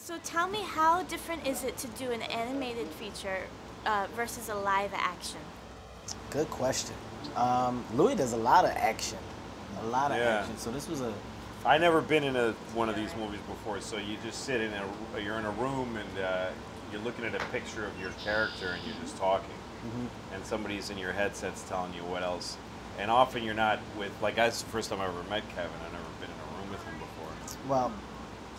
So tell me, how different is it to do an animated feature versus a live action? Good question. Louis does a lot of action, Yeah. So this was a I never been in one of these movies before, so you just sit in you're in a room and you're looking at a picture of your character and you're just talking, and somebody's in your headsets telling you what else. And often you're not with, like, that's the first time I ever met Kevin. I've never been in a room with him before. well.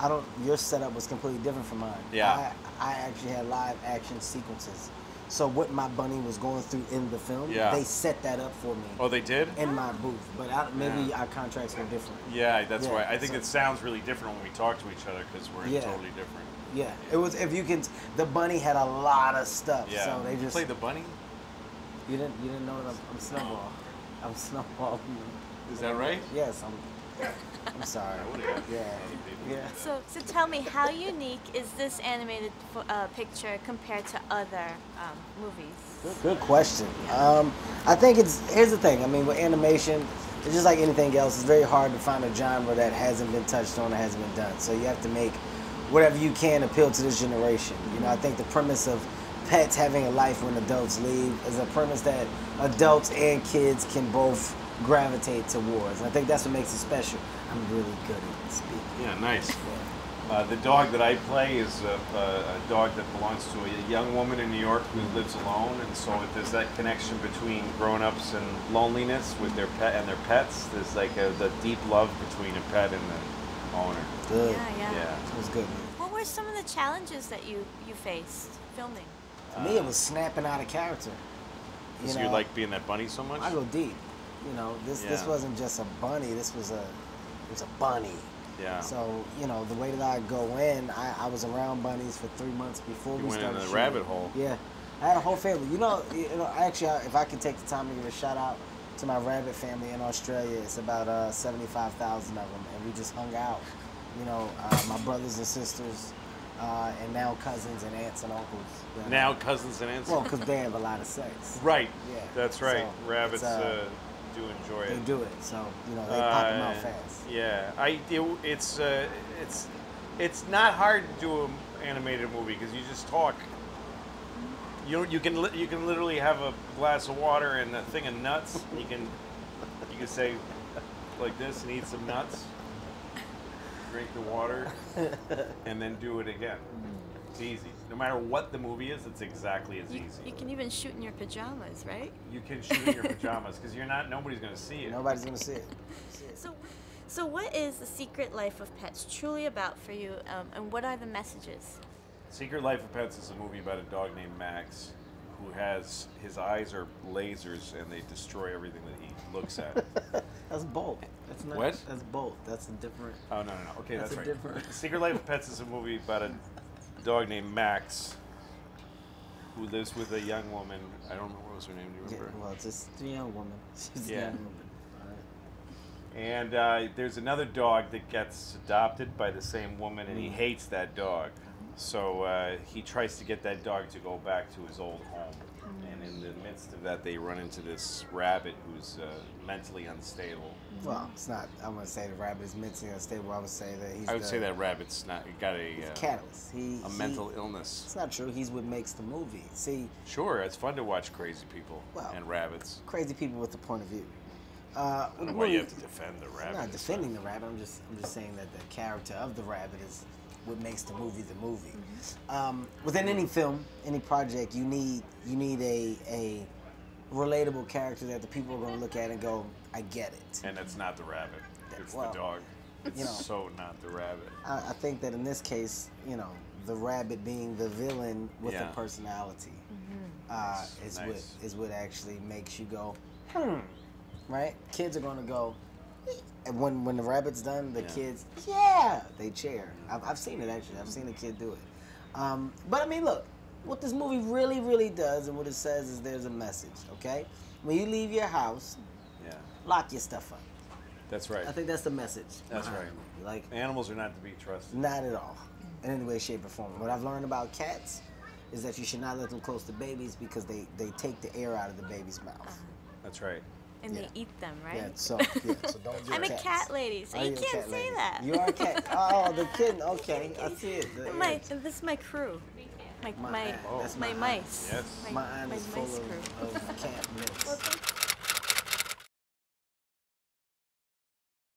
I don't. Your setup was completely different from mine. Yeah. I actually had live action sequences. So what my bunny was going through in the film, Yeah. they set that up for me. Oh, they did? In my booth, but maybe our contracts were different. Yeah, that's Yeah, why. I think so- it sounds really different when we talk to each other because we're Yeah. totally different. Yeah, it was. If you can, the bunny had a lot of stuff. Yeah. So they You just play the bunny? You didn't know that I'm Snowball. I'm Snowball. Is that right? Yes, I'm sorry. I would've got Yeah. other people. Yeah. So tell me, how unique is this animated picture compared to other movies? Good question. I think here's the thing. I mean, with animation, it's just like anything else. It's very hard to find a genre that hasn't been touched on or hasn't been done. So you have to make whatever you can appeal to this generation. You know, I think the premise of pets having a life when adults leave is a premise that adults and kids can both gravitate towards. And I think that's what makes it special. I'm really good at speaking. Yeah, nice. Yeah. The dog that I play is a dog that belongs to a young woman in New York who lives alone, and so there's that connection between grown-ups and loneliness with their pet and their pets. There's like the deep love between a pet and the owner. Good. Yeah. Yeah. It was good. What were some of the challenges that you faced filming? For me, it was snapping out of character. So you like being that bunny so much? I go deep. You know, this Yeah. wasn't just a bunny. It was a bunny. Yeah. So the way that I go in, I was around bunnies for 3 months before You we went started in the shooting. rabbit hole. Yeah, I had a whole family. Actually, if I could take the time to give a shout out to my rabbit family in Australia, it's about 75,000 of them, and we just hung out. My brothers and sisters, and now cousins and aunts and uncles. Now cousins and aunts? Well, because they have a lot of sex. Right. Yeah. That's right. So, Rabbits it's, do enjoy They it. do it, so they pop them out fast. Yeah, it's not hard to do an animated movie because you just talk. You can literally have a glass of water and a thing of nuts. You can say like this and eat some nuts, drink the water, and then do it again. It's easy. No matter what the movie is, it's exactly as easy. You can even shoot in your pajamas, right? You can shoot in your pajamas because nobody's gonna see it. Nobody's gonna see it. So what is The Secret Life of Pets truly about for you, and what are the messages? Secret Life of Pets is a movie about a dog named Max who his eyes are lasers and they destroy everything that he looks at. That's Bolt. That's not. What? That's Bolt. That's a different. Oh, no. Okay, that's a right. different. Secret Life of Pets is a movie about a dog named Max who lives with a young woman. I don't know what was her name. Do you Yeah, remember? well, it's just a young woman. She's a Yeah. young woman. All right. And there's another dog that gets adopted by the same woman, and he hates that dog. So he tries to get that dog to go back to his old home. And in the midst of that, they run into this rabbit who's mentally unstable. Well, it's not. I wouldn't say the rabbit is mentally unstable. I would say that he's. I would say that rabbit's got a catalyst. a mental illness. It's not true. He's what makes the movie. See, Sure, it's fun to watch crazy people and rabbits. crazy people with the point of view. I don't know why you have to defend the rabbit. I'm not defending the rabbit. I'm just saying that the character of the rabbit is what makes the movie the movie. Within any film, any project, you need a relatable character that the people are going to look at and go, I get it. And it's not the rabbit. It's well, the dog. It's so not the rabbit. I think that in this case, the rabbit being the villain with a personality is nice. what actually makes you go, right? Kids are going to go, and when the rabbit's done, the kids, they cheer. I've seen it actually. I've seen a kid do it. But I mean, look, what this movie really, really does and what it says is there's a message, okay? When you leave your house, lock your stuff up. That's right. I think that's the message. That's behind right. the movie. Like, animals are not to be trusted. not at all, in any way, shape, or form. What I've learned about cats is that you should not let them close to babies because they take the air out of the baby's mouth. That's right. And Yeah. they eat them, right? Yeah, so don't do I'm a cats. cat lady, so Oh, you you're a can't cat say lady. that. You are a cat. Oh, the kitten. Okay, I see it. This is my crew. My My aunt. That's my my aunt. mice. Yes. My aunt is full mice crew. of cat myths.